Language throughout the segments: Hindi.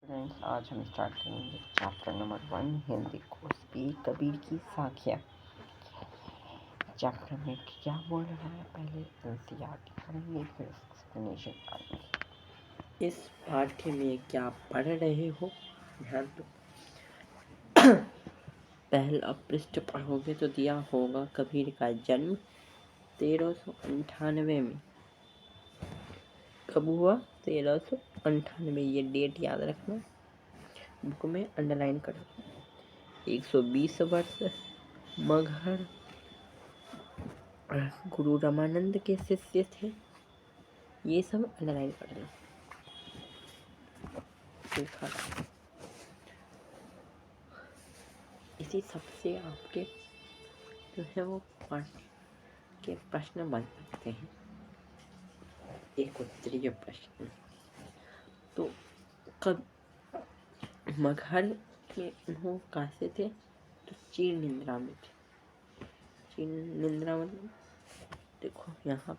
फ्रेंड्स, आज हम स्टार्ट करेंगे chapter number 1 Hindi course B Kabir की साखियाँ। चैप्टर में क्या बोल रहा है पहले एनसीईआरटी पढ़ेंगे, फिर एक्सप्लेनेशन आएंगे। इस पाठ्य में क्या पढ़ रहे हो ध्यान दो। पहला पृष्ठ पढ़ोगे तो दिया होगा कबीर का जन्म 1398 में। कब हुआ? 1398। ये डेट याद रखना, बुक में अंडरलाइन करो। 120 वर्ष, मगहर गुरु रामानंद के शिष्य थे। ये सब अंडरलाइन कर लो। देखा इसी सबसे आपके जो है वो पढ़ के प्रश्न बन सकते हैं, एक उत्तरीय प्रश्न। तो कब मगहर में उन्होंने कैसे थे? तो चीर निंद्रा में थे। चीर निंद्रा मतलब देखो यहाँ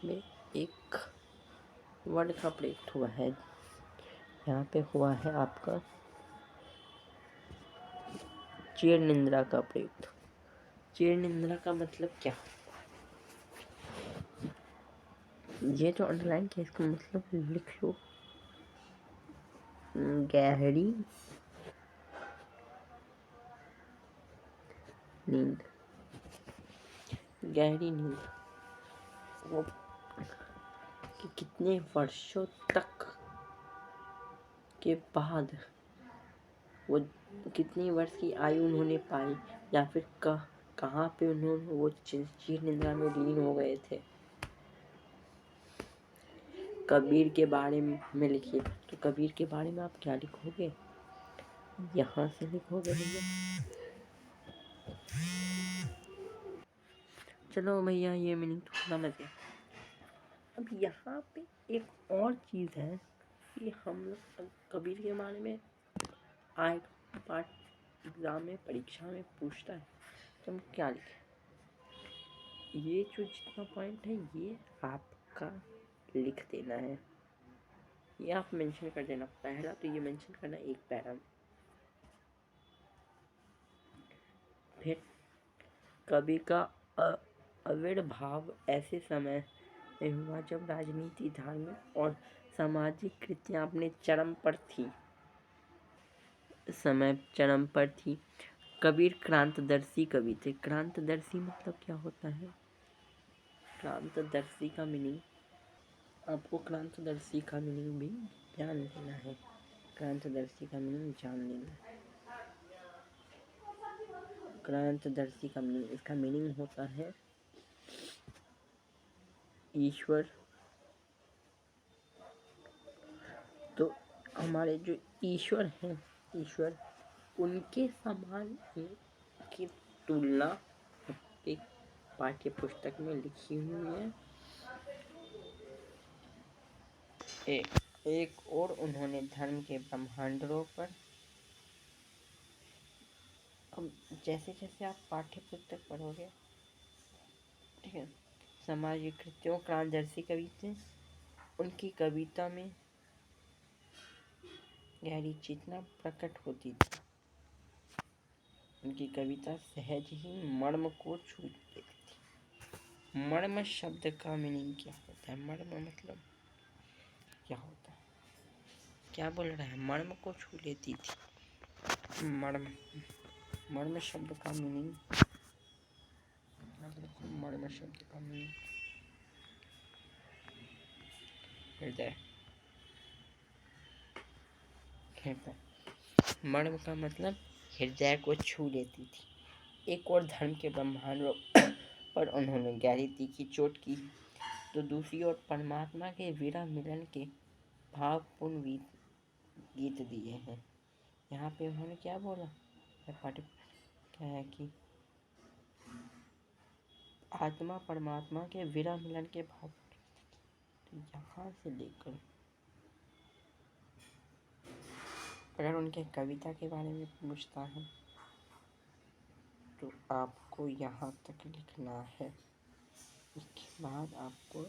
पे एक वर्ड का प्रयोग हुआ है। यहाँ पे हुआ है आपका चीर निंद्रा का प्रयोग। चीर निंद्रा का मतलब क्या? ये जो अंडरलाइन किया इसका मतलब लिख लो। गहरी नींद। गहरी नींद वो कि कितने वर्षों तक के बाद वो कितनी वर्ष की आयु उन्होंने पाई, या फिर कहाँ पे उन्होंने वो चीर निंद्रा में लीन हो गए थे। कबीर के बारे में लिखिए। तो कबीर के बारे में आप क्या लिखोगे? यहाँ से लिखोगे भैया। चलो भैया, ये मीनिंग तो समझ गए। अब यहाँ पे एक और चीज़ है कि हम लोग कबीर के बारे में आएगा पाठ एग्जाम में, परीक्षा में पूछता है तो हम क्या लिखें? ये जो जितना पॉइंट है ये आपका लिख देना है। ये आप मेंशन कर देना। पहला तो ये मेंशन करना एक पैरा में। फिर कबीर का आविर्भाव ऐसे समय में हुआ जब राजनीति, धार्मिक और सामाजिक कृतियाँ अपने चरम पर थी। कबीर क्रांतदर्शी कवि थे। क्रांतदर्शी मतलब क्या होता है? क्रांतदर्शी का मीनिंग आपको क्रांतदर्शी का मीनिंग भी जान लेना है। क्रांतदर्शी का मीनिंग जान लेना है। क्रांतदर्शी का मीनिंग, इसका मीनिंग होता है ईश्वर। तो हमारे जो ईश्वर हैं, ईश्वर उनके समान की तुलना एक पाठ्य पुस्तक में लिखी हुई है। एक और उन्होंने धर्म के ब्रह्मांडों पर, अब जैसे जैसे आप पाठ्य पुस्तक पढ़ोगे, ठीक है, सामाजिक कृतियों क्रांतदर्शी कवि थे। उनकी कविता में गहरी चेतना प्रकट होती थी। उनकी कविता सहज ही मर्म को छू लेती थी। मर्म शब्द का मीनिंग क्या होता है? मर्म मतलब क्या होता है? क्या बोल रहा है? मर्म को छू लेती थी। मर्म शब्द का मीनिंग, मर्म शब्द का मीनिंग हृदय। मर्म का मतलब हृदय को छू लेती थी। एक और धर्म के ब्रह्मांडों पर उन्होंने गहरी तीखी चोट की, तो दूसरी ओर परमात्मा के विरह मिलन के भावपूर्ण गीत दिए हैं। यहाँ पे उन्होंने क्या बोला? क्या है कि आत्मा परमात्मा के विरह मिलन के भाव, तो यहाँ से लेकर अगर उनके कविता के बारे में पूछता है तो आपको यहाँ तक लिखना है। उसके बाद आपको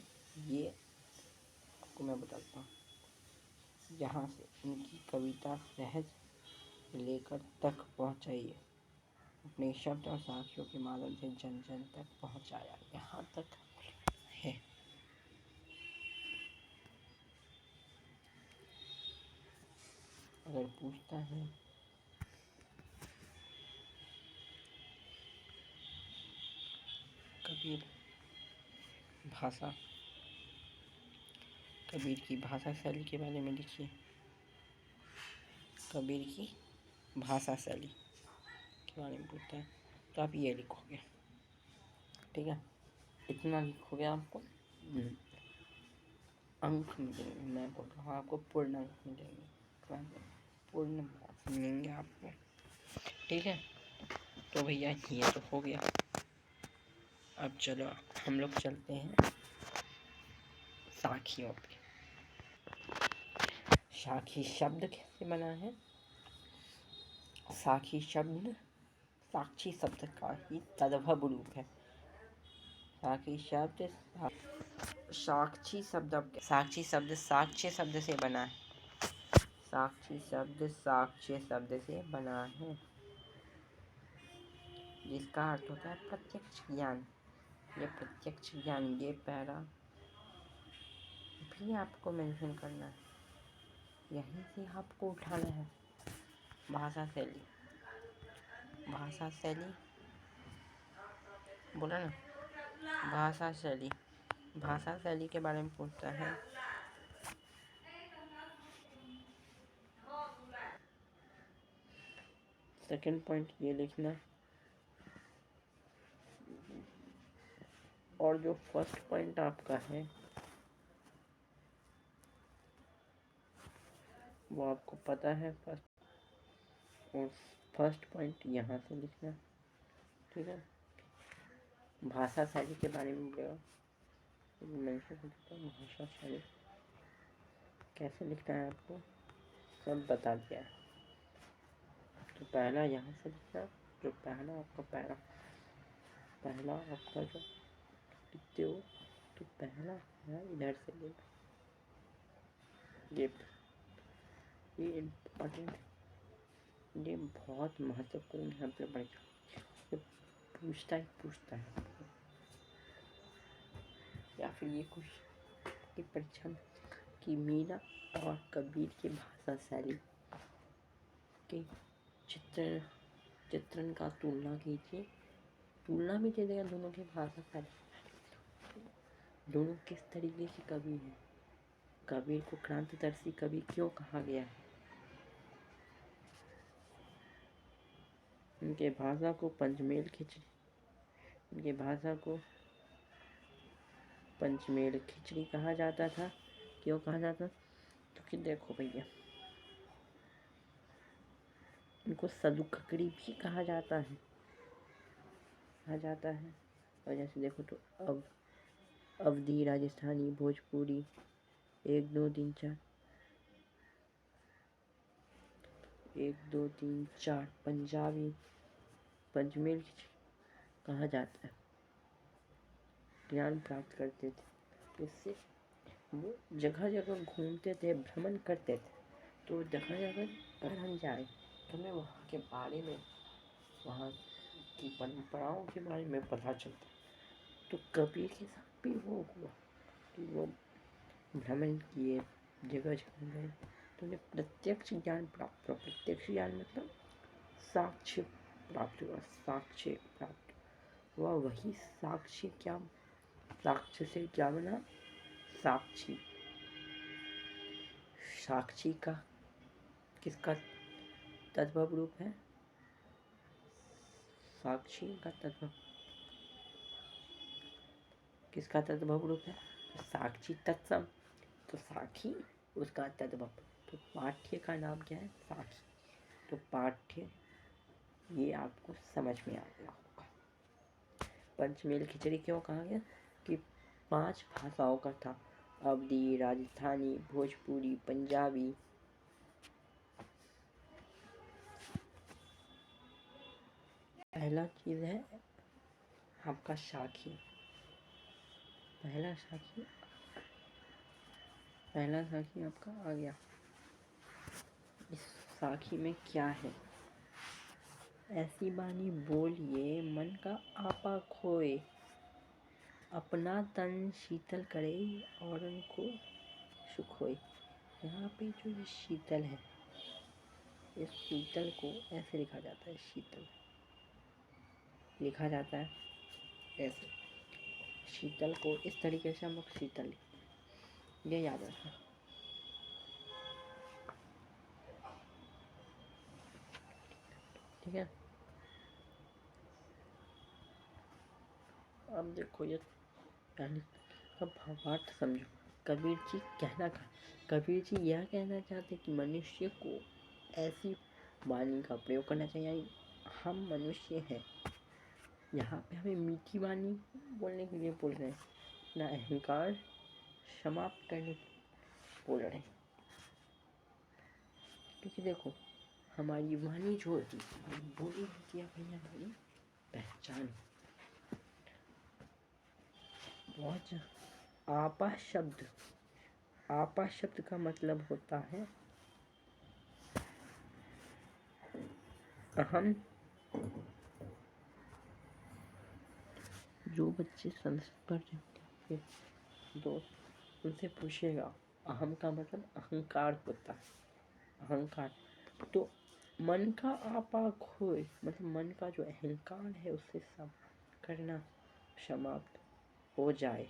मैं बताता हूँ। यहाँ से इनकी कविता सहज लेकर तक पहुँचाइए, अपने शब्द और साखियों के माध्यम से जन जन तक पहुँचाया। यहाँ तक है। अगर पूछता है कबीर भाषा, कबीर की भाषा शैली के बारे में लिखिए। कबीर की भाषा शैली के बारे में पूछता है तो आप ये लिखोगे, ठीक है। इतना लिखोगे आपको अंक मिलेंगे। मैं बोल रहा हूँ आपको पूर्ण अंक मिलेंगे, पूर्ण मिलेंगे आपको, ठीक है। तो भैया ये तो हो गया। अब चलो हम लोग चलते हैं साखियों पे। साखी शब्द कैसे बना है? साखी शब्द साक्षी शब्द का ही तद्भव रूप है। साक्षी शब्द साक्षी शब्द साक्ष्य शब्द से बना है। साक्षी शब्द साक्ष्य शब्द से बना है, जिसका अर्थ होता है प्रत्यक्ष ज्ञान। ये प्रत्यक्ष ज्ञान, ये पैरा भी आपको मेंशन करना है, यहीं से आपको उठाना है। भाषा शैली, भाषा शैली बोला ना, भाषा शैली, भाषा शैली के बारे में पूछता है। सेकंड पॉइंट ये लिखना, और जो फर्स्ट पॉइंट आपका है वो आपको पता है फर्स्ट, और फर्स्ट पॉइंट यहाँ से लिखना, ठीक है। भाषा शैली के बारे में बोलेगा, भाषा शैली कैसे लिखना है आपको सब बता दिया है। तो पहला यहाँ से लिखना, जो पहला आपका पहला आपका जो लिखते हो, तो पहला है इधर से लेना। ये इम्पोर्टेंट, ये बहुत महत्वपूर्ण है अपने परीक्षा, ये पूछता है या फिर ये कुछ की परीक्षा में कि मीरा और कबीर की भाषा शैली के चित्रण का तुलना कीजिए। तुलना भी दे देगा दोनों की भाषा शैली, दोनों किस तरीके के कवि हैं। कबीर को क्रांतिदर्शी कवि क्यों कहा गया है? उनके भाषा को पंचमेल खिचड़ी, उनके भाषा को पंचमेल खिचड़ी कहा जाता था। क्यों कहा जाता? क्योंकि देखो भैया, उनको सदु खकड़ी भी कहा जाता है, और जैसे देखो तो अवधी, राजस्थानी, भोजपुरी, 1 2 3 4, 1 2 3 4 पंजाबी, पंचमेल कहा जाता है। ज्ञान प्राप्त करते थे, इससे वो जगह जगह घूमते थे, भ्रमण करते थे। तो जगह जगह अगर हम जाए तो हमें वहाँ के बारे में, वहाँ की परंपराओं के बारे में पता चलता। तो कबीर के साथ भी वो हुआ कि वो भ्रमण किए, जगह जगह गए, तो उन्हें प्रत्यक्ष ज्ञान प्राप्त हुआ। प्रत्यक्ष ज्ञान मतलब साक्ष्य प्राप्त हुआ, साक्ष्य प्राप्त हुआ। वही साक्ष्य क्या, साक्ष्य से क्या बना? साक्षी। साक्षी का किसका तद्भव रूप है? साक्षी का तद्भव किसका तद्भव रूप है? साक्षी तत्सम, तो साक्षी उसका तद्भव। तो पाठ्य का नाम क्या है? साक्षी। तो पाठ्य ये आपको समझ में आ गया होगा। पंचमेल खिचड़ी क्यों कहा गया? कि 5 भाषाओं का था, अवधी, राजस्थानी, भोजपुरी, पंजाबी। पहला चीज है आपका साखी, पहला साखी आपका आ गया। इस साखी में क्या है। ऐसी बानी बोलिए मन का आपा खोए, अपना तन शीतल करे औरन को सुख होए। यहाँ पे जो ये शीतल है, इस शीतल को ऐसे लिखा जाता है, शीतल लिखा जाता है ऐसे। शीतल को इस तरीके से हम लोग शीतल, ये याद रखना। ठीक है, अब देखो ये यानी का भावार्थ समझो। कबीर जी कहना था, कबीर जी यह कहना चाहते कि मनुष्य को ऐसी वाणी का प्रयोग करना चाहिए। यानी हम मनुष्य हैं, यहाँ पे हमें मीठी वाणी बोलने के लिए बोल रहे हैं, अपना अहंकार समाप्त करने बोल रहे हैं। क्योंकि देखो हमारी वाणी जो होती है, बोली होती है भैया, हमारी पहचान। बहुत आपा शब्द, आपा शब्द का मतलब होता है अहम। जो बच्चे संस्कृत पढ़ रहे होते हैं, दोस्त उनसे पूछेगा, अहम का मतलब अहंकार होता है, अहंकार। तो मन का आपा खोए मतलब मन का जो अहंकार है उससे सब करना समाप्त हो जाए।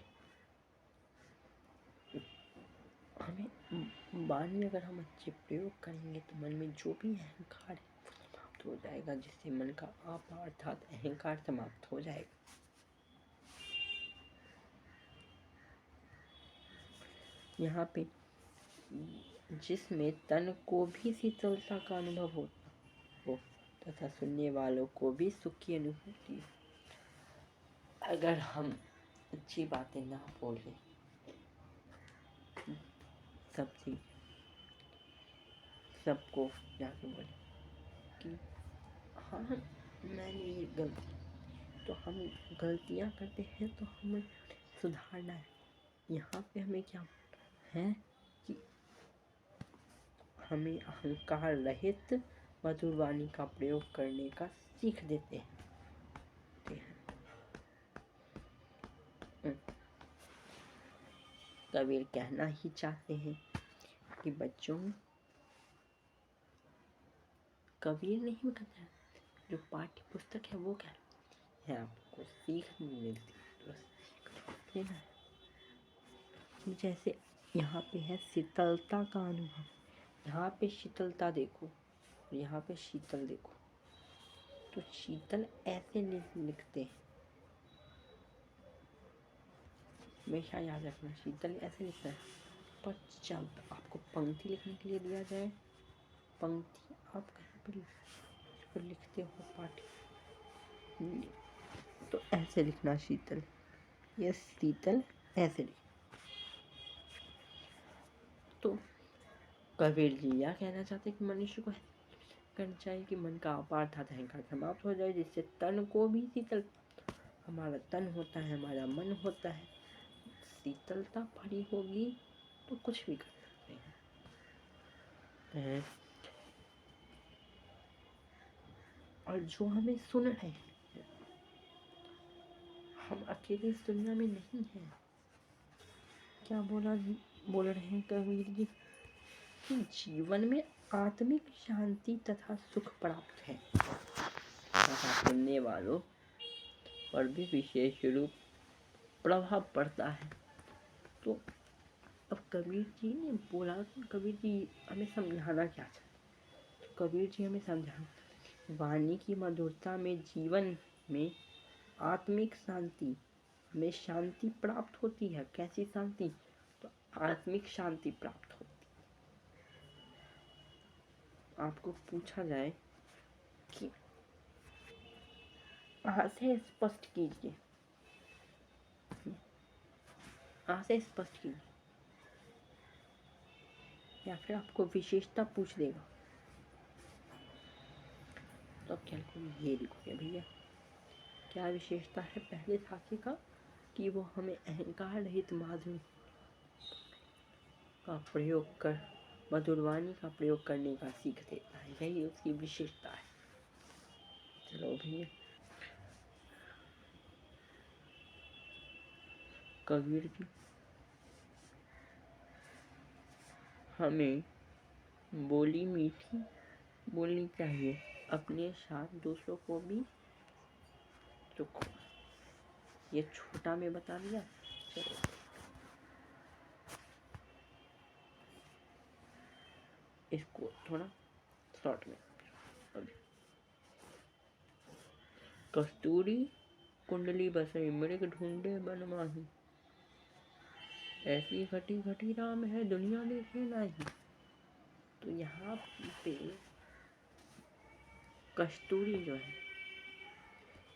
हमें वाणी अगर हम अच्छे प्रयोग करेंगे तो मन में जो भी अहंकार है समाप्त हो जाएगा, जिससे मन का आपा अर्थात अहंकार समाप्त हो जाएगा। यहाँ पे जिसमें तन को भी शीतलता का अनुभव होता हो तथा सुनने वालों को भी सुख की अनुभूति हो। अगर हम अच्छी बातें ना बोलें, सबको जाके बोले कि हाँ मैंने ये गलती, तो हम गलतियाँ करते हैं तो हमें सुधारना है। यहाँ पे हमें क्या है कि हमें अहंकार रहित मधुर वाणी का प्रयोग करने का सीख देते हैं। कबीर कहना ही चाहते हैं कि बच्चों, कबीर नहीं कहते हैं, जो पाठ्य पुस्तक है वो क्या है, आपको सीख मिलती है, बस लेना है। जैसे यहाँ पे है शीतलता का अनुभव, यहाँ पे शीतलता देखो, यहाँ पे शीतल देखो, तो शीतल ऐसे लिखते हैं, हमेशा याद रखना, शीतल ऐसे लिखना है। पर जब आपको पंक्ति लिखने के लिए दिया जाए, पंक्ति आप कहीं पर लिखते हो पाठ, तो ऐसे लिखना शीतल, ये शीतल ऐसे लिख। तो कबीर जी यह कहना चाहते कि मनुष्य को करना चाहिए कि मन का अपार था अहंकार समाप्त हो जाए, जिससे तन को भी शीतल, हमारा तन होता है, हमारा मन होता है, शीतलता भरी होगी तो कुछ भी कर सकते हैं। और जो हमें सुन रहे हैं, हम अकेले इस दुनिया में नहीं हैं। क्या बोल रहे हैं कबीर जी कि जीवन में आत्मिक शांति तथा सुख प्राप्त है तथा सुनने वालों पर भी विशेष रूप प्रभाव पड़ता है। तो अब कबीर जी ने बोला, कबीर जी हमें समझाना क्या चाहते, तो कबीर जी हमें समझाना, वाणी की मधुरता में जीवन में आत्मिक शांति, में शांति प्राप्त होती है। कैसी शांति, तो आत्मिक शांति प्राप्त होती है। आपको पूछा जाए कि से स्पष्ट कीजिए, से स्पष्ट कीजिए, या फिर आपको विशेषता पूछ देगा, तो क्या लिखोगे, ये लिखोगे भैया क्या विशेषता है पहले साखी का, कि वो हमें अहंकार रहित माधुर्य का प्रयोग कर मधुर वाणी का प्रयोग करने का सीख देता है, यही उसकी विशेषता है। चलो भैया, कबीर की हमें बोली मीठी बोलनी चाहिए, अपने साथ दूसरों को भी सुख। ये छोटा में बता दिया। चलो इसको थोड़ा शॉर्ट में अभी। कस्तूरी कुंडली बसई मृग ढूंढे बन माही, ऐसी घटी घटी राम है दुनिया देखे नहीं। तो यहाँ पे कस्तूरी जो है,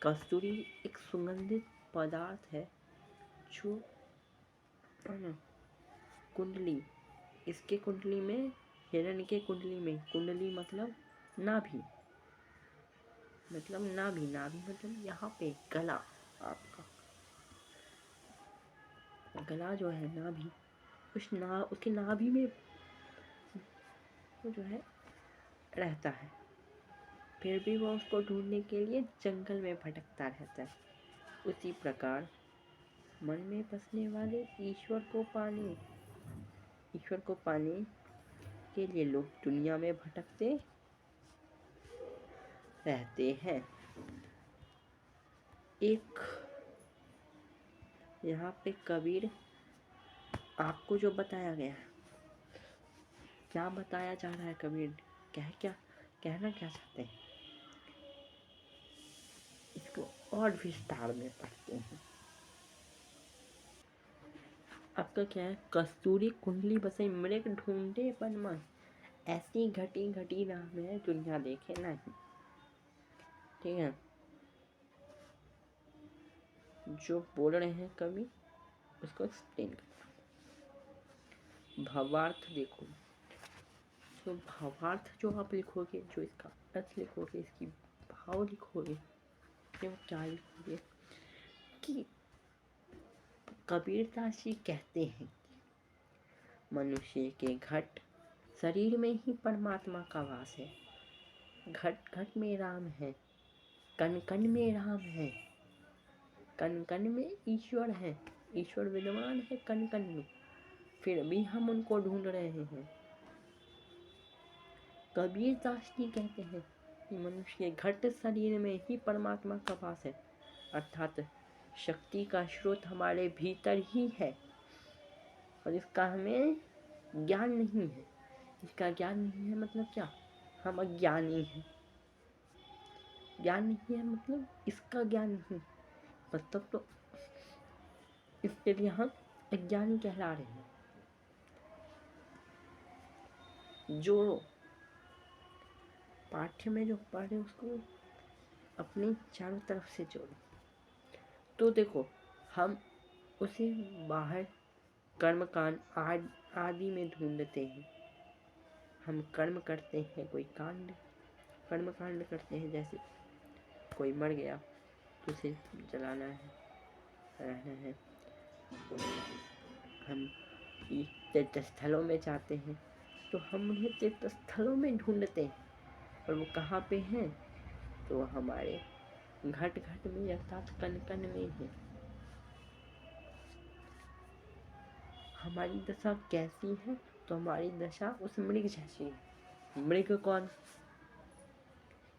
कस्तूरी एक सुगंधित पदार्थ है जो कुंडली, इसके कुंडली में, हिरण के कुंडली में, कुंडली मतलब नाभि, नाभि मतलब यहाँ पे गला, आपका गला जो है नाभि, उसकी नाभि में वो जो है रहता है, फिर भी वो उसको ढूंढने के लिए जंगल में भटकता रहता है। उसी प्रकार मन में बसने वाले ईश्वर को पाने के लिए लोग दुनिया में भटकते रहते हैं। एक यहाँ पे कबीर आपको जो बताया गया है, क्या बताया जा रहा है, कबीर क्या कहना क्या चाहते हैं, इसको और विस्तार में पढ़ते हैं। आपका क्या है, कस्तूरी कुंडली बसई मृग ढूंढे बनमान, ऐसी घटी घटी राम है दुनिया देखे नहीं। ठीक है, जो बोल रहे हैं कवि उसको एक्सप्लेन करना। भावार्थ देखो, तो भावार्थ जो आप लिखोगे, जो इसका अर्थ लिखोगे, इसकी भाव लिखोगे, तो क्या लिखोगे कि कबीरदास जी कहते हैं मनुष्य के घट शरीर में ही परमात्मा का वास है, घट घट में राम है, कण कण में राम है, कण कण में ईश्वर है, ईश्वर विद्यमान है कण कण में, फिर भी हम उनको ढूंढ रहे हैं। कबीरदास जी कहते हैं कि मनुष्य के घट शरीर में ही परमात्मा का वास है, अर्थात शक्ति का स्रोत हमारे भीतर ही है, और इसका हमें ज्ञान नहीं है। इसका ज्ञान नहीं है मतलब क्या, हम अज्ञानी हैं। ज्ञान नहीं है मतलब इसका ज्ञान नहीं, मतलब तो इसके लिए हम अज्ञानी कहला रहे हैं। जो पाठ्य में जो पढ़े उसको अपनी चारों तरफ से जोड़ो। तो देखो, हम उसे बाहर कर्मकांड आदि में ढूंढते हैं। हम कर्म करते हैं, कोई कर्म कांड करते हैं, जैसे कोई मर गया तो उसे जलाना है, रहना है। हम तीर्थ स्थलों में जाते हैं तो हम उन्हें तीर्थ स्थलों में ढूंढते हैं, और वो कहाँ पे हैं, तो हमारे घट घट में अर्थात कण कण में है। हमारी दशा कैसी है, तो हमारी दशा उस मृग जैसी है। मृग कौन,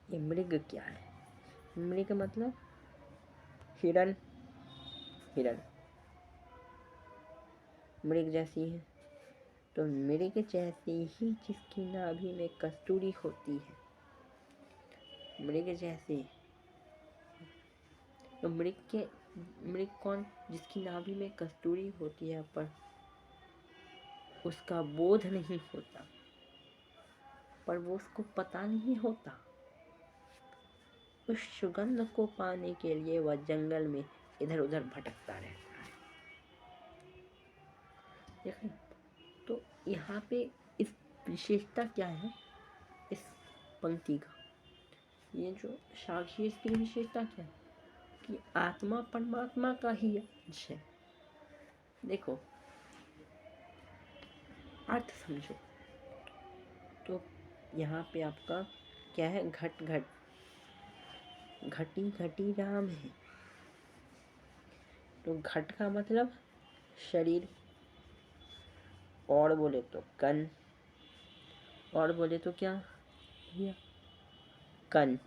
ये मृग क्या है, मृग मतलब हिरण, मृग जैसी है, तो मृग जैसी ही जिसकी नाभि में कस्तूरी होती है, मृग जैसे। तो मृग कौन, जिसकी नाभि में कस्तूरी होती है पर उसका बोध नहीं होता, पर वो उसको पता नहीं होता। उस सुगंध को पाने के लिए वह जंगल में इधर उधर भटकता रहता है। देखें तो यहाँ पे इस विशेषता क्या है इस पंक्ति का, ये जो साक्षी, इसकी विशेषता क्या है कि आत्मा परमात्मा का ही अंश है। देखो अर्थ समझो, तो यहाँ पे आपका क्या है, घट घट, घटी घटी राम है। तो घट का मतलब शरीर, और बोले तो कन, और बोले तो क्या भैया, कन।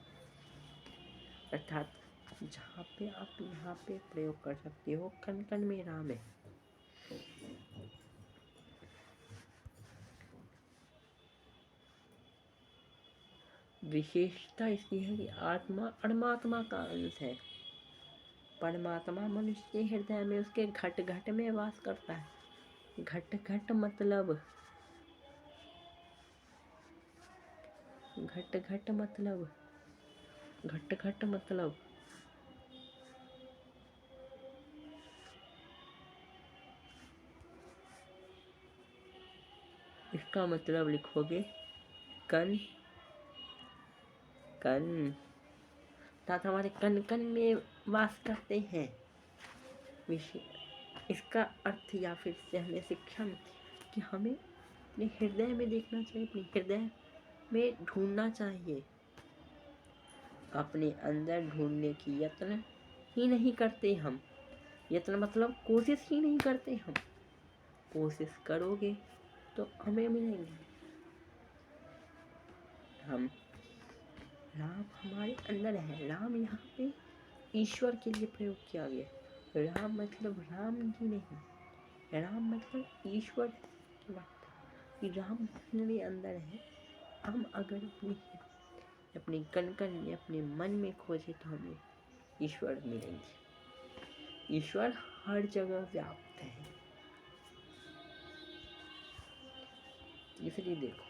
अर्थात जहाँ पे आप यहाँ पे प्रयोग कर सकते हो, कन कन में राम है। विशेषता इसकी है कि आत्मा परमात्मा का अंश है। परमात्मा मनुष्य के हृदय में उसके घट घट में वास करता है। घट घट मतलब, घट घट मतलब, घट घट मतलब इसका मतलब लिखोगे कन कन, अर्थात हमारे कन कन में वास करते हैं। इसका अर्थ या फिर से हमें शिक्षा कि हमें अपने हृदय में देखना चाहिए, अपने हृदय में ढूंढना चाहिए। अपने अंदर ढूंढने की यत्न ही नहीं करते हम। यत्न मतलब कोशिश ही नहीं करते हम। कोशिश करोगे तो हमें मिलेंगे। हम राम हमारे अंदर है। राम यहाँ पे ईश्वर के लिए प्रयोग किया गया। राम मतलब राम जी नहीं, राम मतलब ईश्वर की बात है कि राम मेरे अंदर है। हम अगर अपने कण कण में, अपने मन में खोजे तो हमें ईश्वर मिलेंगे। ईश्वर हर जगह व्याप्त है। इसलिए देखो,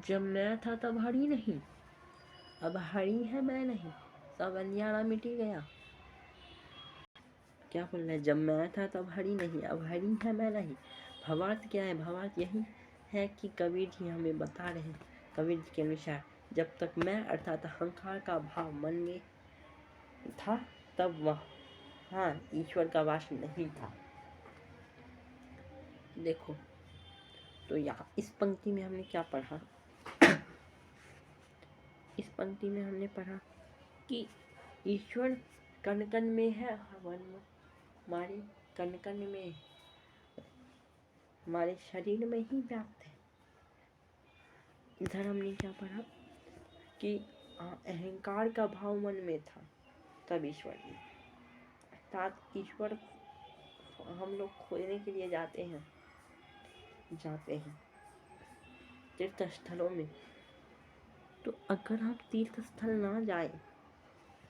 जब मैं था तब हरी नहीं, अब हरी है मैं नहीं, सब अंधियारा मिटी गया। क्या बोल रहा है, जब मैं था तब हरी नहीं, अब हरी है मैं नहीं। भावार्थ क्या है, भावार्थ यही है कि कबीर जी हमें बता रहे हैं, कबीर जी के अनुसार जब तक मैं अर्थात अहंकार का भाव मन में था तब वहाँ ईश्वर का वास नहीं था। देखो तो यहाँ इस पंक्ति में हमने क्या पढ़ा, इस पंक्ति में हमने पढ़ा कि ईश्वर कण कण में है, हमारे कण कण में, हमारे शरीर में ही व्याप्त है। इधर हमने क्या पढ़ा कि अहंकार का भाव मन में था तब ईश्वर ने, अर्थात ईश्वर हम लोग खोजने के लिए जाते हैं तीर्थ स्थलों में। तो अगर हम तीर्थ स्थल ना जाएं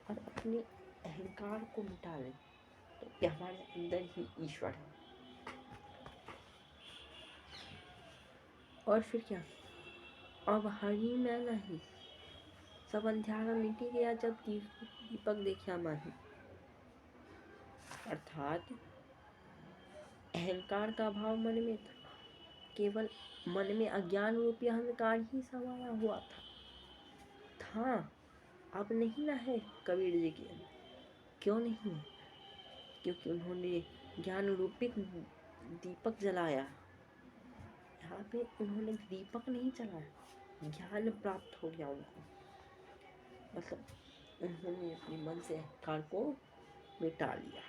और अपने अहंकार को मिटा लें तो क्या हमारे अंदर ही ईश्वर है। और फिर क्या, अब हरी मैं नहीं, सब अंधियारा मिटी गया जब दीपक देखा माही। अर्थात अहंकार का भाव मन में था, केवल मन में अज्ञान रूपी अहंकार ही समाया हुआ था। अब नहीं ना है कबीर जी के अंदर। क्यों नहीं है, क्योंकि उन्होंने ज्ञान रूपी दीपक जलाया। यहाँ पे उन्होंने दीपक नहीं जलाया, ज्ञान प्राप्त हो गया उनको। मतलब उन्होंने अपने मन से अहंकार को मिटा लिया।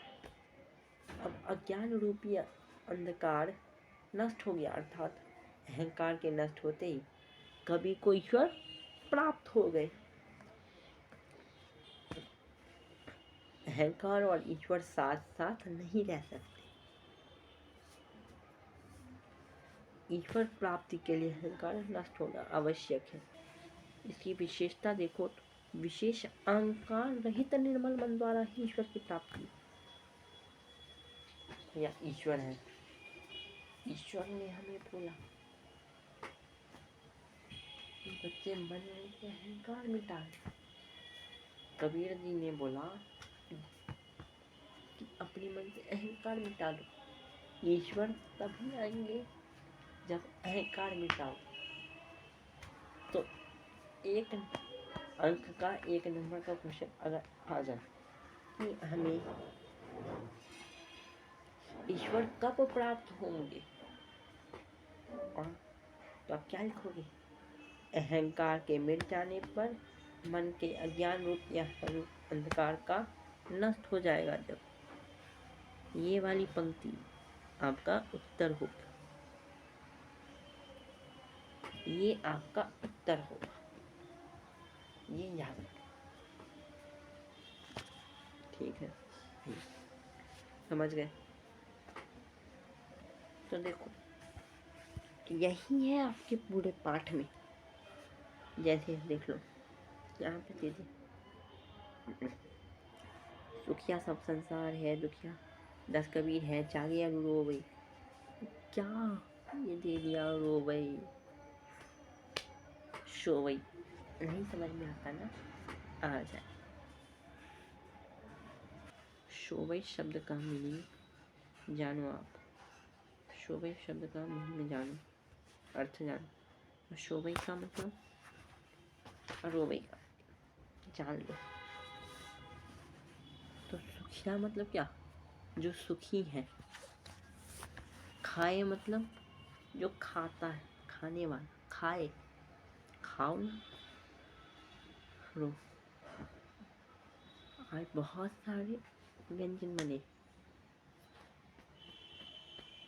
अब अज्ञान रूपी अंधकार नष्ट हो गया, अर्थात अहंकार के नष्ट होते ही कवि को ईश्वर प्राप्त हो गए। अहंकार और ईश्वर साथ साथ नहीं रह सकते। ईश्वर प्राप्ति के लिए अहंकार नष्ट होना आवश्यक है। इसकी विशेषता देखो तो विशेष अहंकार रहित निर्मल मन द्वारा ही ईश्वर की प्राप्ति या ईश्वर है। ईश्वर ने हमें बोला बच्चे मन में से अहंकार मिटा। कबीर जी ने बोला कि अपने मन से अहंकार मिटा दो। ईश्वर तभी आएंगे जब अहंकार मिटाओ। तो एक अंक का 1 नंबर का क्वेश्चन अगर आ जाए कि हमें ईश्वर कब प्राप्त होंगे, और तो आप क्या लिखोगे, अहंकार के मिट जाने पर मन के अज्ञान रूप या स्वरूप अंधकार का नष्ट हो जाएगा। जब ये वाली पंक्ति आपका उत्तर होगा, ये आपका उत्तर होगा, ये याद रखें। ठीक है, समझ गए। तो देखो यही है आपके पूरे पाठ में। जैसे देख लो यहाँ पे दे दे, सुखिया सब संसार है दुखिया, दस कबीर है जागे अब रो भाई, क्या ये दे दिया रो भाई शो भाई। नहीं समझ में आता ना, आ जाए। शोभई शब्द का मीनिंग जानो आप, शोभई शब्द का मीनिंग जानो, अर्थ जानो। शोभई का मतलब और रोबई का जान लो। तो सुखिया मतलब क्या, जो सुखी है। खाए मतलब जो खाता है, खाने वाला, खाए, खाओ ना, रो। आज बहुत सारे व्यंजन बने,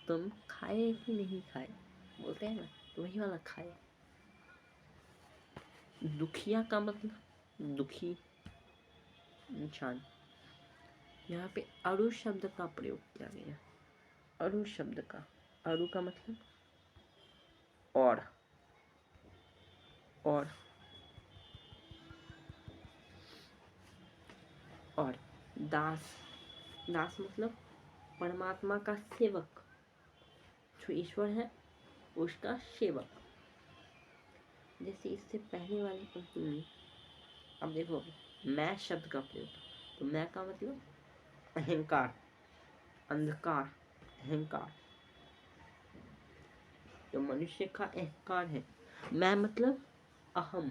तुम खाए कि नहीं खाए, बोलते हैं ना, तो वही वाला खाए। दुखिया का मतलब दुखी इंसान। यहाँ पे अरु शब्द का प्रयोग किया गया। अरु शब्द का, अरु का मतलब और और दास, दास मतलब परमात्मा का सेवक, जो ईश्वर है उसका सेवक। जैसे इससे पहले वाली पंक्ति में अब देखो मैं शब्द का प्रयोग, तो मैं का मतलब अहंकार, अंधकार, अहंकार, जो मनुष्य का अहंकार है। मैं मतलब अहम,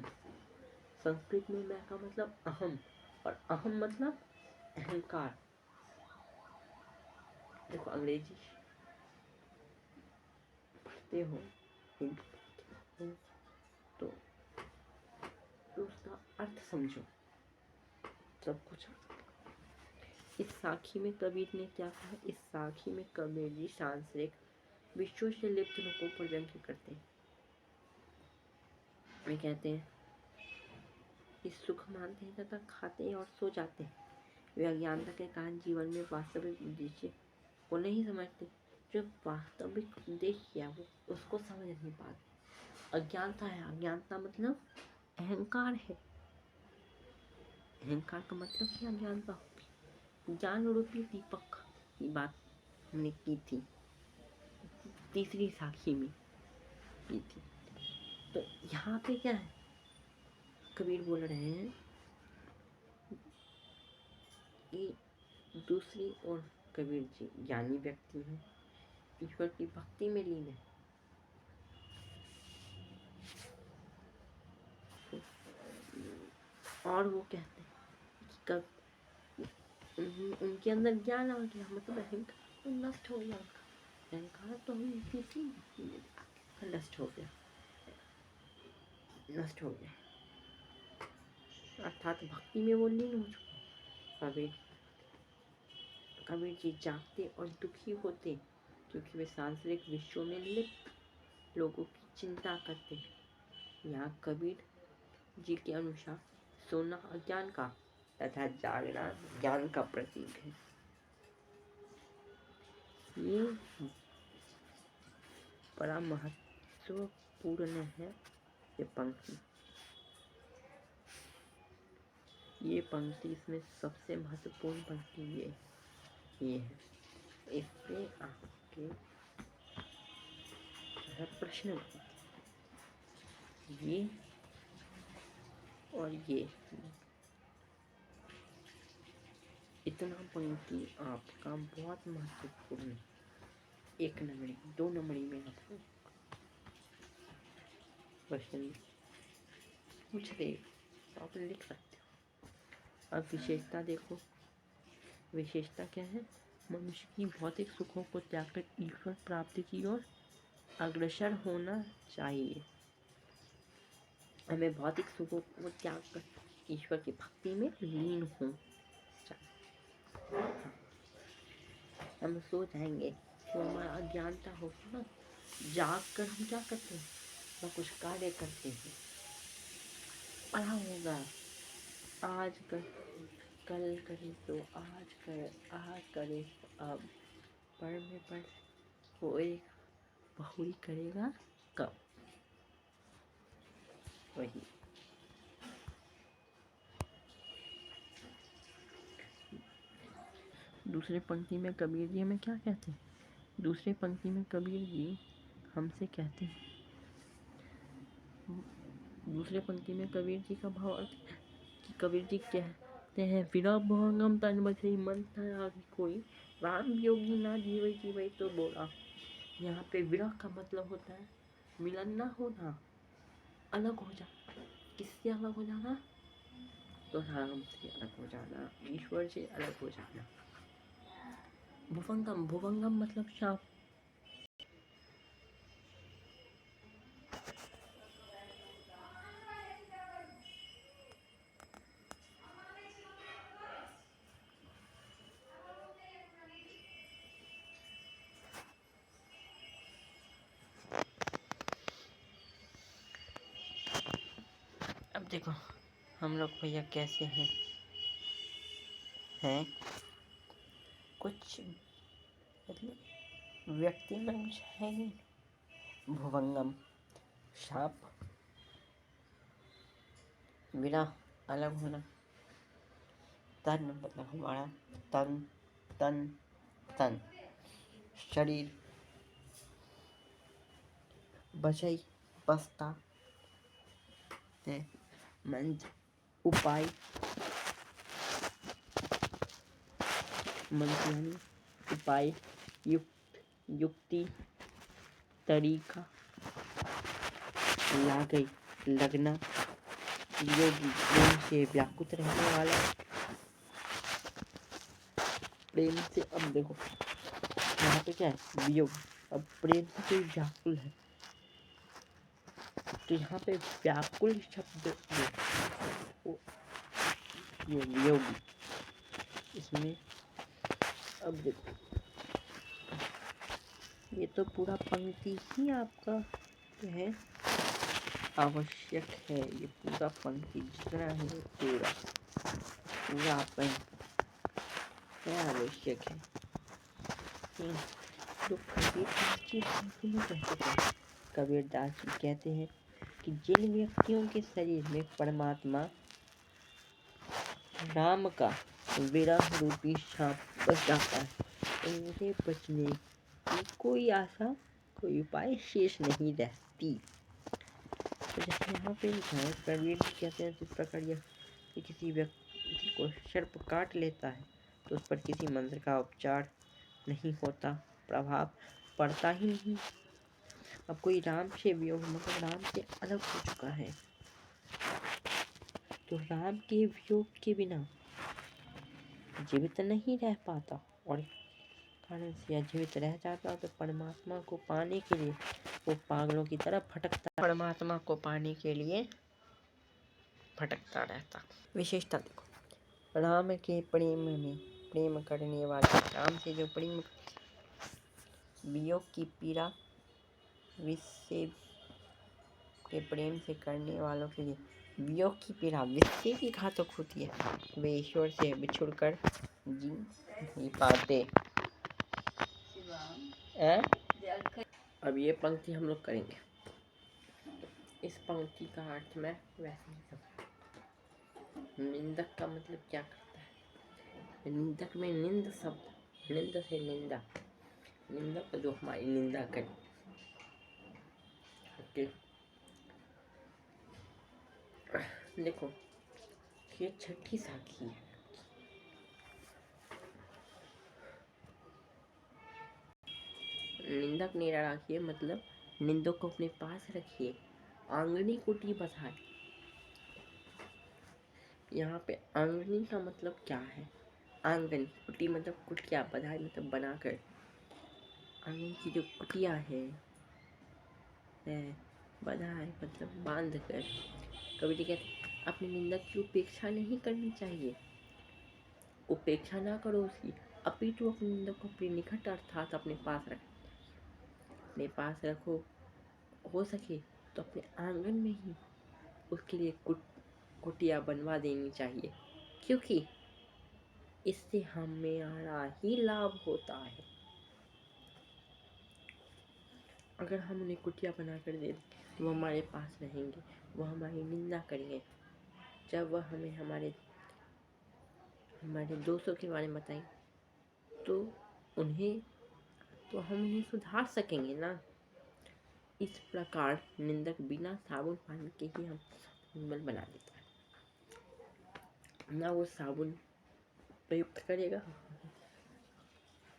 संस्कृत में मैं का मतलब अहम, और अहम मतलब अहंकार। देखो अंग्रेजी पढ़ते हो हिंदी तो उसका अर्थ समझो, सब कुछ। इस साखी में कबीर ने क्या कहा, इस साखी में कबीर जी सांसारिक विश्व से लिप्त लोगों पर व्यंग्य करते हैं। वे कहते हैं कि सुख मानते हैं तथा खाते हैं और सो जाते हैं। वे अज्ञानता के कारण जीवन में वास्तविक उद्देश्य को नहीं समझते। जो वास्तविक उद्देश्य है वो उसको समझ नहीं पाते। अज्ञानता है, अज्ञानता मतलब अहंकार है। अहंकार का मतलब ही अज्ञानता होगी। ज्ञान रूपी दीपक की बात हमने की थी, तीसरी साखी में की थी। तो यहाँ पे क्या है, कबीर बोल रहे हैं कि दूसरी ओर कबीर जी ज्ञानी व्यक्ति हैं, ईश्वर की भक्ति में लीन है। और वो कहते हैं कि कब उनके अंदर ज्ञान आ गया, मतलब अहंकार तो नष्ट हो गया, अहंकार तो हम किसी नष्ट हो गया, नष्ट हो गया, अर्थात भक्ति में वो लीन हो चुके। कबीर जी जागते और दुखी होते क्योंकि वे सांसारिक विश्व में लिप्त लोगों की चिंता करते हैं। यहाँ कबीर जी के अनुसार सोना अज्ञान का तथा जागना ज्ञान का प्रतीक है। ये बड़ा महत्वपूर्ण है ये पंक्ति। ये पंक्ति इसमें सबसे महत्वपूर्ण पंक्ति ये है। इससे आपके प्रश्न ये और ये इतना पंक्ति आपका बहुत महत्वपूर्ण है। 1 नंबरी 2 नंबरी में आपको क्वेश्चन पूछ दे तो आप लिख सकते हो। अब विशेषता देखो, विशेषता क्या है, मनुष्य की भौतिक सुखों को त्याग कर ईश्वर प्राप्ति की ओर अग्रसर होना चाहिए। हमें भौतिक सुखों को त्याग कर ईश्वर की भक्ति में लीन हो चाहिए। हम सो जाएंगे तो हमारा अज्ञानता होगी ना, जाग कर हम क्या करते हैं, ना कुछ कार्य करते हैं। पढ़ा होगा आज कर कल करे तो आज कर, आज करे तो अब, पढ़ में पढ़ कोई बहुरी करेगा कब। वही दूसरे पंक्ति में कबीर जी हमें क्या कहते हैं, दूसरे पंक्ति में कबीर जी हमसे कहते हैं, दूसरे पंक्ति में कबीर जी का भाव कि कबीर जी कहते हैं, विरह भंगम तन बसे मन आगे कोई, राम योगी ना जीवई जीवई तो बोला। यहाँ पे विरह का मतलब होता है मिलन ना होना, अलग हो जाना। किससे अलग हो जाना, तो राम से अलग हो जाना, ईश्वर से अलग हो जाना। भुवंगम, भुवंगम मतलब शाप। अब देखो हम लोग भैया कैसे हैं कुछ मतलब व्यक्ति में कुछ है ही। भुवंगम शाप, विरह अलग होना, तन मतलब हमारा तन, तन तन शरीर, बचई बसता है, मंत्र उपाय, मंत्र यानी उपाय, युक्ति तरीका, लागई लगना, योगी प्रेम से व्याकुत रहने वाला, प्रेम से। अब देखो यहाँ पे क्या है, वियोग। अब प्रेम से कोई व्याकुल है तो यहाँ पे व्याकुल शब्द ये वियोगी इसमें। अब देखो ये तो पूरा पंक्ति ही आपका है, आवश्यक है। ये पूरा पंक्ति जितना है पूरा पूरा है आवश्यक है। तो कबीर दास जी कहते हैं कि जिन व्यक्तियों के शरीर में परमात्मा राम का विरह रूपी शाप बस जाता है, उनसे बचने की कोई आशा कोई उपाय शेष नहीं रहती। तो जैसे यहाँ पे कबीर कहते हैं जिस प्रकार यह किसी व्यक्ति को सर्प काट लेता है तो उस पर किसी मंत्र का उपचार नहीं होता, प्रभाव पड़ता ही नहीं। अब कोई राम से वियोग मतलब राम से अलग हो चुका है तो राम के वियोग के बिना जीवित नहीं रह पाता, और कारण से या जीवित रह जाता तो परमात्मा को पाने के लिए वो पागलों की तरह भटकता, परमात्मा को पाने के लिए भटकता रहता। विशेषता देखो, राम के प्रेम में प्रेम करने वाले, राम से जो प्रेम वियोग की पीड़ा विषय के प्रेम से करने वालों के लिए वियोग की पीड़ा विषय की घातक होती है, वे ईश्वर से बिछुड़कर जी नहीं पाते। अब ये पंक्ति हम लोग करेंगे। इस पंक्ति का अर्थ मैं वैसे ही समझ। निंदक का मतलब क्या करता है, निंदक में निंद शब्द, निंद से निंदा, निंदक जो हमारी निंदा करे। ओके देखो ये छठी साखी है। निंदक नहीं रखिए मतलब निंदक को अपने पास रखिए, आंगनी कुटी बसाए। यहाँ पे आंगनी का मतलब क्या है, आंगन, कुटी मतलब कुटिया, बधाई मतलब बनाकर, आंगन की जो कुटिया है बधाई मतलब बांध कर। कबीर कहते अपनी निंदा की उपेक्षा नहीं करनी चाहिए, उपेक्षा ना करो उसकी, अपितु अपनी निंदा को अपने निकट अर्थात अपने पास अपने पास रखो। हो सके तो अपने आंगन में ही उसके लिए कुटिया बनवा देनी चाहिए, क्योंकि इससे हमारा ही लाभ होता है। अगर हम उन्हें कुटिया बना कर दे तो वो हमारे पास रहेंगे, वो हमारी निंदा करेंगे। जब वह हमें हमारे दोस्तों के बारे में बताएं तो हम उन्हें सुधार सकेंगे ना। इस प्रकार निंदक बिना साबुन पानी के ही हम निर्मल बना देता है। ना वो साबुन प्रयुक्त करेगा,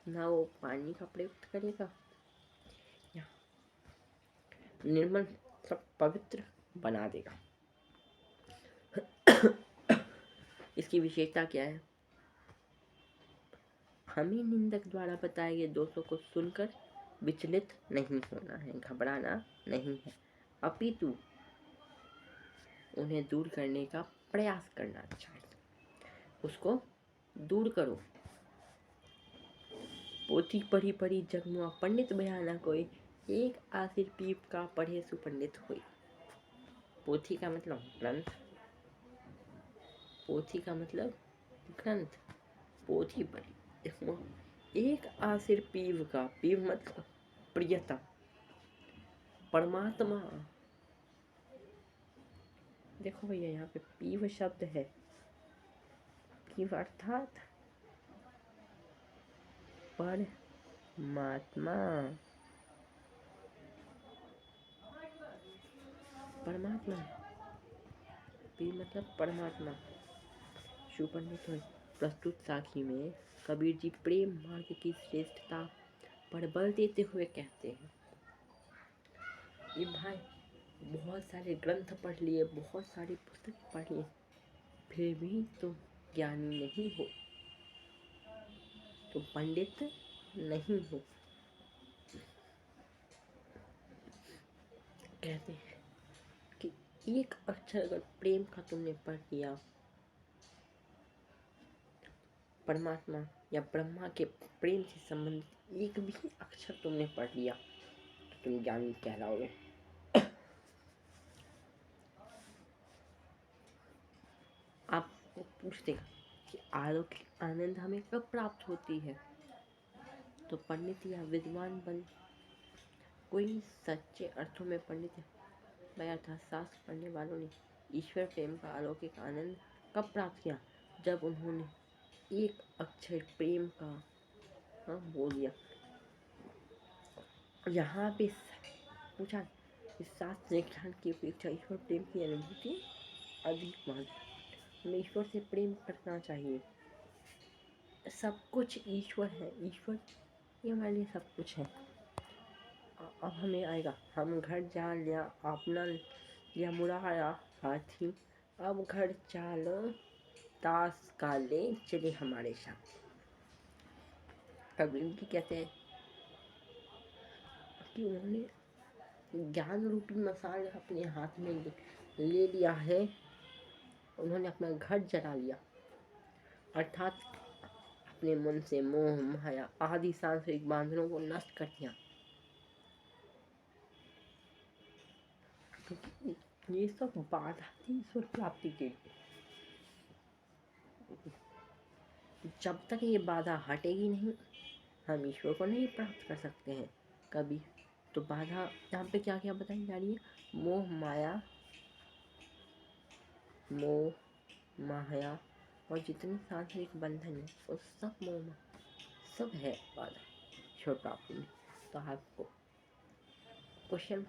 ना वो पानी का प्रयुक्त करेगा, निर्मल सब पवित्र बना देगा। इसकी विशेषता क्या है? हमें निंदक द्वारा बताए गए दोषों को सुनकर विचलित नहीं होना है, घबराना नहीं है, अपितु उन्हें दूर करने का प्रयास करना चाहिए। उसको दूर करो। पोथी पढ़ी पढ़ी जगमुआ पंडित बयाना कोई, एक आसिर पीप का पढ़े सुपंडित होई। पोथी का मतलब ग्रंथ, पोथी का मतलब ग्रंथ, पोथी पढ़ी देखो। एक आसिर पीव का, पीव मतलब प्रियता, परमात्मा। देखो भैया यहाँ पे पीव शब्द है, पीव अर्थात परमात्मा, परमात्मा, पीव मतलब परमात्मा। सुपंडित हो। प्रस्तुत साखी में कबीर जी प्रेम मार्ग की श्रेष्ठता पर बल देते हुए कहते हैं, ये भाई बहुत सारे ग्रंथ पढ़ लिए, बहुत सारी पुस्तक पढ़ लिए, फिर भी तुम ज्ञानी नहीं हो, तुम पंडित नहीं हो। कहते हैं कि एक अक्षर अगर प्रेम का तुमने पढ़ लिया, परमात्मा या ब्रह्मा के प्रेम से संबंधित एक भी अक्षर तुमने पढ़ लिया तो तुम ज्ञानी कहलाओगे। आप पूछते कि अलौकिक आनंद हमें कब प्राप्त होती है? तो पंडित या विद्वान बन, कोई सच्चे अर्थों में पंडित है अर्थात शास्त्र पढ़ने वालों ने ईश्वर प्रेम का अलौकिक आनंद कब प्राप्त किया? जब उन्होंने एक अक्षर प्रेम का बोल दिया। यहाँ पे पूछा कि शास्त्र ज्ञान की अपेक्षा ईश्वर प्रेम की अनुभूति अधिक महत्व। हमें ईश्वर से प्रेम करना चाहिए। सब कुछ ईश्वर है, ईश्वर ये हमारे लिए सब कुछ है। अब हमें आएगा, हम घर जा लिया अपना या मुराया हाथी, अब घर चालो ताश काले चले हमारे साथ। कबीर जी कहते हैं कि उन्होंने ज्ञान रूपी मसाल अपने हाथ में ले लिया है, उन्होंने अपना घर जला लिया, अर्थात अपने मन से मोह माया आदि सांसारिक बंधनों को नष्ट कर दिया। ये सब बाधा थी ईश्वर प्राप्ति के लिए। जब तक ये बाधा हटेगी नहीं, हम ईश्वर को नहीं प्राप्त कर सकते हैं कभी। तो बाधा यहाँ पे क्या क्या बताई जा रही है? मोह माया और जितने सांसारिक बंधन है वो सब मोह सब है बाधा ईश्वर प्राप्ति में। तो आपको क्वेश्चन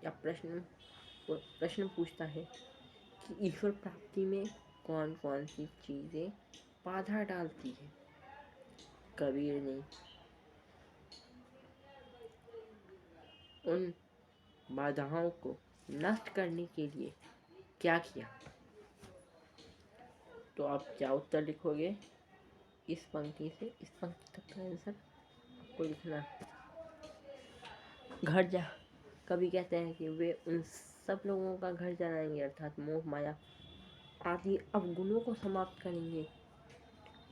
या प्रश्न पूछता है कि ईश्वर प्राप्ति में कौन कौन सी चीज़ें बाधा डालती है? कबीर ने उन बाधाओं को नष्ट करने के लिए क्या किया? तो आप क्या उत्तर लिखोगे? इस पंक्ति से इस पंक्ति तक का आंसर आपको लिखना है। घर जा कवि कहते हैं कि वे उन सब लोगों का घर जलाएंगे अर्थात मोह माया आदि अवगुणों को समाप्त करेंगे,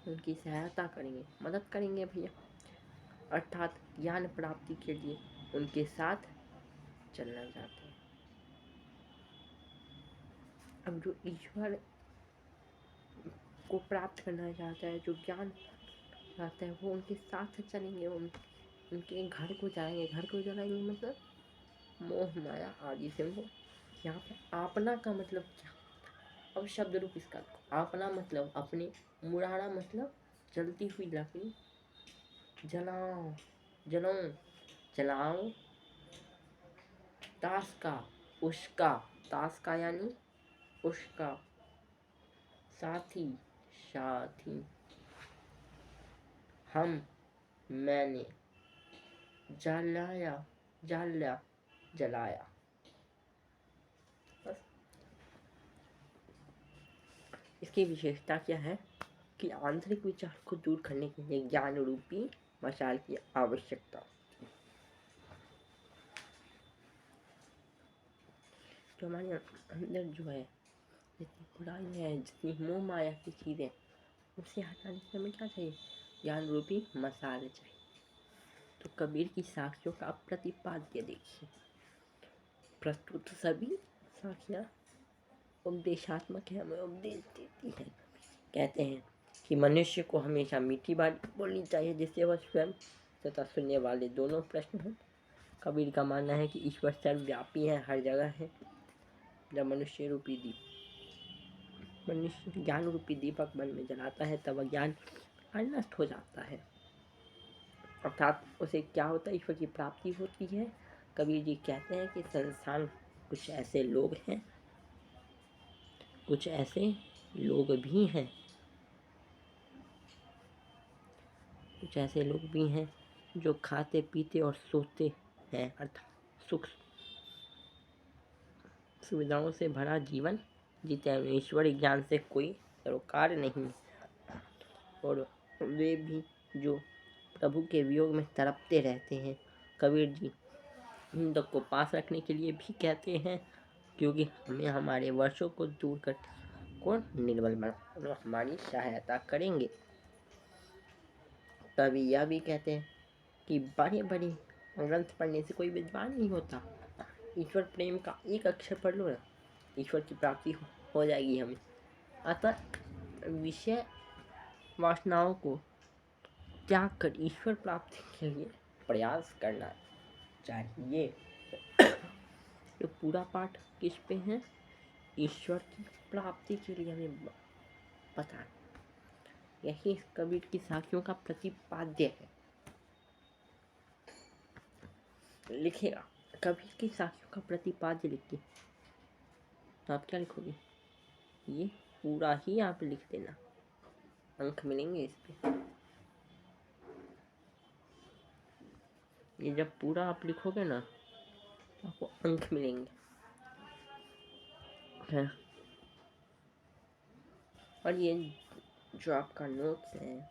उनकी सहायता करेंगे, मदद करेंगे भैया, अर्थात ज्ञान प्राप्ति के लिए उनके साथ चलना चाहते हैं। अब जो ईश्वर को प्राप्त करना चाहता है, जो ज्ञान चाहता है, वो उनके साथ चलेंगे, उनके घर को जलाएंगे। घर को जलाएंगे मतलब मोह माया आदि से उनको। यहाँ पे आपना का मतलब क्या? अब शब्द रूप इसका आपना मतलब अपने, मुरारा मतलब जलती हुई लकड़ी, जलाओ जलाओ जलाओ, ताश का उसका, ताश का यानी उसका, साथी साथी, हम मैंने, जलाया जलाया जलाया। बस इसकी विशेषता क्या है कि आंतरिक विचार को दूर करने के लिए ज्ञान रूपी मशाल की आवश्यकता। जो हमारे अंदर जो है, जितनी बुराई है, जितनी मोह माया की चीज़ें, उसे हटाने के लिए हमें क्या चाहिए? ज्ञान रूपी मशाल चाहिए। तो कबीर की साखियों का प्रतिपाद्य देखिए। प्रस्तुत सभी साखियाँ उपदेशात्मक है, हमें उपदेश देती है। कहते हैं कि मनुष्य को हमेशा मीठी बात बोलनी चाहिए जिससे वह स्वयं तथा सुनने वाले दोनों प्रश्न हों। कबीर का मानना है कि ईश्वर सर्वव्यापी है, हर जगह है। जब मनुष्य ज्ञान रूपी दीपक मन में जलाता है तब अज्ञान नष्ट हो जाता है, अर्थात उसे क्या होता है? ईश्वर की प्राप्ति होती है। कबीर जी कहते हैं कि संसार कुछ ऐसे लोग हैं, कुछ ऐसे लोग भी हैं, कुछ ऐसे लोग भी हैं जो खाते पीते और सोते हैं, अर्थात सुख सुविधाओं से भरा जीवन जीते हैं। ईश्वरी ज्ञान से कोई सरोकार नहीं, और वे भी जो प्रभु के वियोग में तड़पते रहते हैं। कबीर जी इन तक को पास रखने के लिए भी कहते हैं, क्योंकि हमें हमारे वर्षों को दूर कर को निर्बल बना, हमारी सहायता करेंगे। तभी यह भी कहते हैं कि बड़े बड़े ग्रंथ पढ़ने से कोई विद्वान नहीं होता। ईश्वर प्रेम का एक अक्षर पढ़ लो ना, ईश्वर की प्राप्ति हो जाएगी हमें। अतः विषय वासनाओं को त्याग कर ईश्वर प्राप्ति के लिए प्रयास करना चाहिए। तो पूरा पाठ किस पे है? ईश्वर की प्राप्ति के लिए हमें पता, यही कबीर की साखियों का प्रतिपाद्य है। लिखेगा कबीर की साखियों का प्रतिपाद्य लिख के, तो आप क्या लिखोगे? ये पूरा ही आप लिख देना, अंक मिलेंगे इस पे। ये जब पूरा आप लिखोगे ना, आपको अंक मिलेंगे है। और ये जो आपका नोट्स है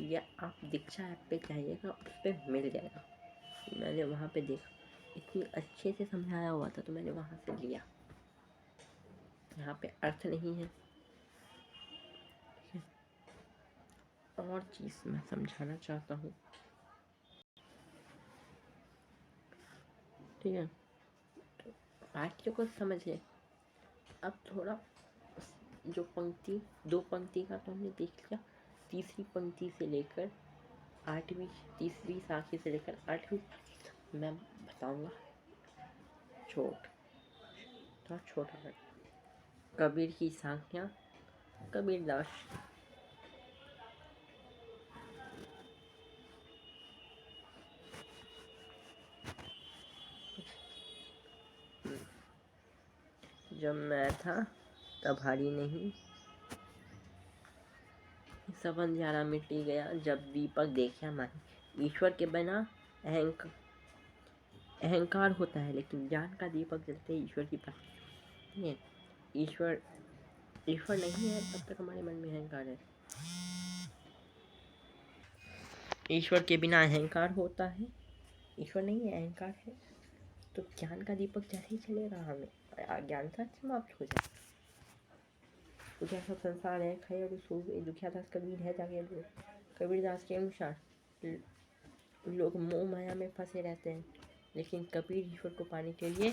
ये आप दीक्षा ऐप पे चाहिएगा, उस पर मिल जाएगा। मैंने वहाँ पे देखा, इतनी अच्छे से समझाया हुआ था तो मैंने वहाँ से लिया। यहाँ पे अर्थ नहीं है। और चीज़ मैं समझाना चाहता हूँ, ठीक है? तो वाक्य को समझिए। अब थोड़ा जो पंक्ति, दो पंक्ति का तो हमने देख लिया, तीसरी पंक्ति से लेकर आठवीं, तीसरी साखी से लेकर आठवीं मैं बताऊंगा। छोटा कबीर की साखियाँ, कबीरदास। जब मैं था तब हारी नहीं, सब अंधियारा मिटी गया, जब दीपक देखा माही। ईश्वर के बिना अहंकार होता है, लेकिन ज्ञान का दीपक जलते ही ईश्वर की प्राप्ति है। ईश्वर नहीं है तब तक हमारे मन में अहंकार है। ईश्वर के बिना अहंकार होता है, ईश्वर नहीं है, अहंकार है, तो ज्ञान का दीपक जैसे ही चलेगा हमें अज्ञानता समाप्त हो जाए। तो जैसा संसार है खय और सूबे, दुखिया दास कबीर है जागे लोग। कबीरदास के अनुसार लोग मोह माया में फंसे रहते हैं, लेकिन कबीर ईश्वर को पाने के लिए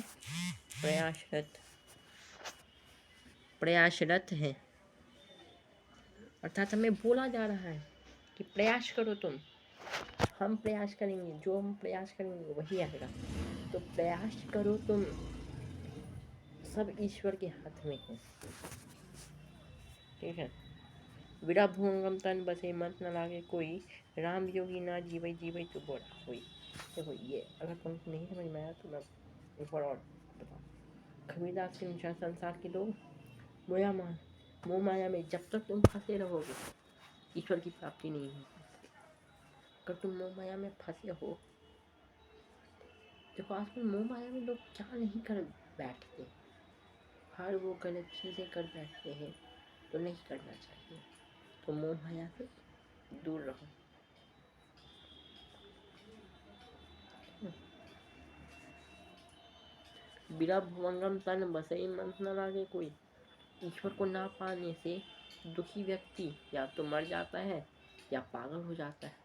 प्रयासरत है। अर्थात हमें बोला जा रहा है कि प्रयास करो तुम, हम प्रयास करेंगे, जो हम प्रयास करेंगे वही आएगा। तो प्रयास करो तुम, सब ईश्वर के हाथ में है। ठीक है। विड़ा भुवंगम तन बसे मन न लागे कोई, राम योगी ना जीवई जीवई तो बोला कोई। देखो ये अगर तुमको नहीं समझ में आया तो मैं एक बार और बताऊँ। कबीरदास के अनुसार संसार के लोग मोह माया में जब तक तुम फंसे रहोगे ईश्वर की प्राप्ति नहीं होगी। अगर तुम मोह माया में फंसे हो, देखो आजकल मोह माया में लोग क्या नहीं कर बैठते, हर वो गलत चीज़ें कर बैठते हैं, तो नहीं करना चाहिए। तो मोह माया से दूर रहो। बिना भुवंगम तन बसई मन न लागे कोई। ईश्वर को ना पाने से दुखी व्यक्ति या तो मर जाता है या पागल हो जाता है।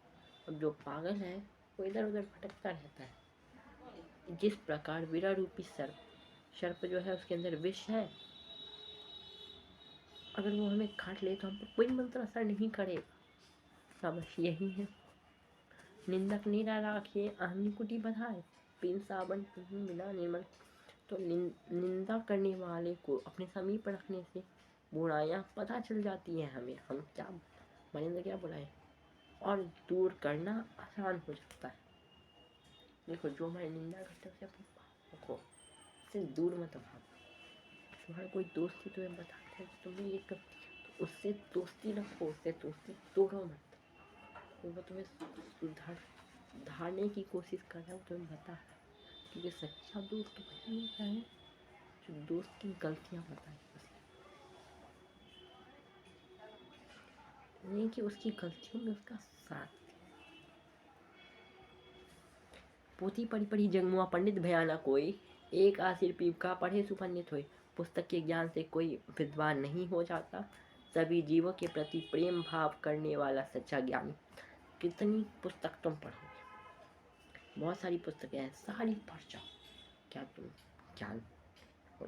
अब जो पागल है वो इधर उधर भटकता रहता है। जिस प्रकार विरा रूपी सर्प जो है उसके अंदर विष है, अगर वो हमें काट ले तो हम पर कोई मंत्र असर नहीं करेगा। बस यही है। निंदक निरा राखिए आहनी कुटी बधाए, बिन साबन बिना निर्मल। तो निंदा करने वाले को अपने समीप रखने से बुराइयां पता चल जाती है हमें, हम क्या हमारे अंदर क्या बुराई, और दूर करना आसान हो जाता है। देखो जो हमारी निंदा करते हैं उसे अपने रखो, उससे दूर मत भागो। तुम्हारा कोई दोस्त ही तुम्हें बताता है कि तुम्हें ये कर, तो उससे दोस्ती रखो, उससे दोस्ती तोड़ो मत। तो वो तुम्हें सुधारने की कोशिश कर रहा है, तुम्हें बता रहा है। क्योंकि सच्चा दोस्त वही होता है जो दोस्त की गलतियाँ बताए उसे, नहीं कि उसकी गलतियों में उसका साथ। पोथी पढ़ी पढ़ी जगमुआ पंडित भयाना कोई, एक आसिर पीप का पढ़े सुपंडित होए। पुस्तक के ज्ञान से कोई विद्वान नहीं हो जाता, सभी जीवों के प्रति प्रेम भाव करने वाला सच्चा ज्ञानी। कितनी पुस्तक तुम पढ़ोगे, बहुत सारी पुस्तकें हैं, सारी पढ़ जाओ, क्या तुम ज्ञान हो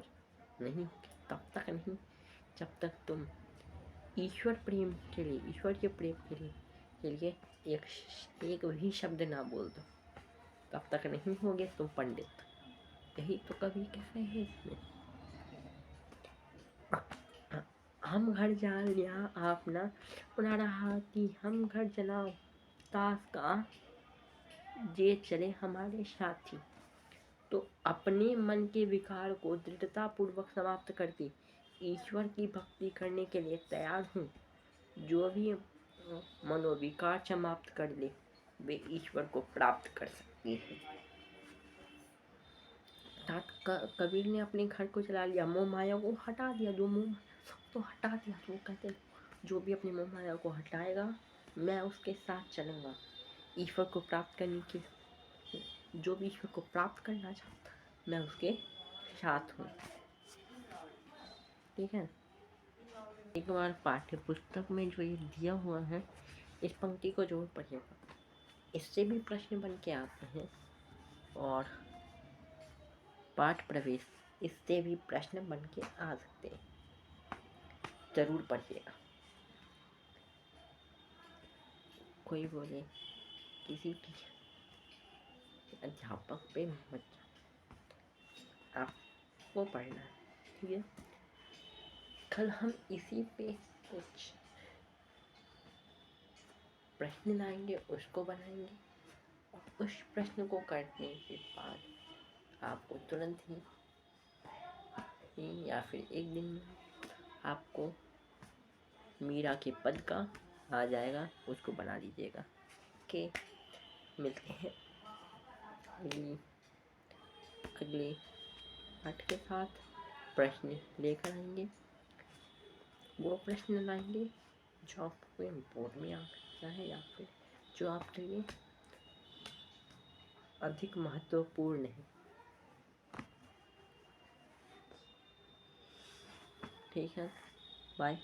नहीं, तब तक नहीं जब तक तुम ईश्वर प्रेम के लिए, ईश्वर के प्रेम के लिए एक भी शब्द ना बोल दो, तब तक नहीं होगे तुम पंडित। यही तो कभी कह रहे हैं इसमें। हम घर जा लिया आपना उड़ा रहा कि हम घर चलाओ ताश का जे चले हमारे साथी। तो अपने मन के विकार को दृढ़ता पूर्वक समाप्त करके ईश्वर की भक्ति करने के लिए तैयार हूँ। जो भी मनोविकार समाप्त कर ले वे ईश्वर को प्राप्त कर सकते हैं। कबीर ने अपने घर को चला लिया, मोह माया को हटा दिया, जो मोह तो हटा दिया। तो वो कहते हैं जो भी अपनी मोह माया को हटाएगा मैं उसके साथ चलूँगा। ईश्वर को प्राप्त करने की, जो भी ईश्वर को प्राप्त करना चाहता मैं उसके साथ हूँ। ठीक है। एक बार पाठ्य पुस्तक में जो ये दिया हुआ है इस पंक्ति को जरूर पढ़िएगा, इससे भी प्रश्न बन के आते हैं। और पाठ प्रवेश, इससे भी प्रश्न बन के आ सकते हैं, जरूर पढ़िएगा। कोई बोले किसी अध्यापक पे मत जाओ, आपको पढ़ना है। ठीक है। कल हम इसी पे कुछ प्रश्न लाएंगे, उसको बनाएंगे, और उस प्रश्न को करने के बाद आपको तुरंत ही या फिर एक दिन में आपको मीरा के पद का आ जाएगा, उसको बना लीजिएगा। ओके, मिलते हैं अगले पाठ के साथ। प्रश्न लेकर आएंगे, वो प्रश्न लाएंगे जो आपको इम्पोर्टेंट लगता है या फिर जो आपके लिए अधिक महत्वपूर्ण है। ठीक है, बाय।